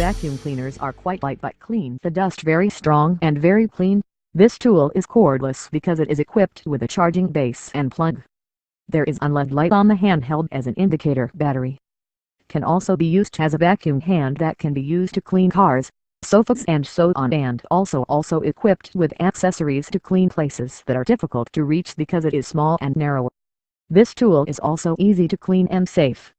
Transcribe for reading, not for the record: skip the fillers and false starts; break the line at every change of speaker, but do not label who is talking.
vacuum cleaners are quite light but clean the dust very strong and very clean. This tool is cordless because it is equipped with a charging base and plug. There is an LED light on the handheld as an indicator battery. Can also be used as a vacuum hand that can be used to clean cars, sofas and so on, and also equipped with accessories to clean places that are difficult to reach because it is small and narrow. This tool is also easy to clean and safe.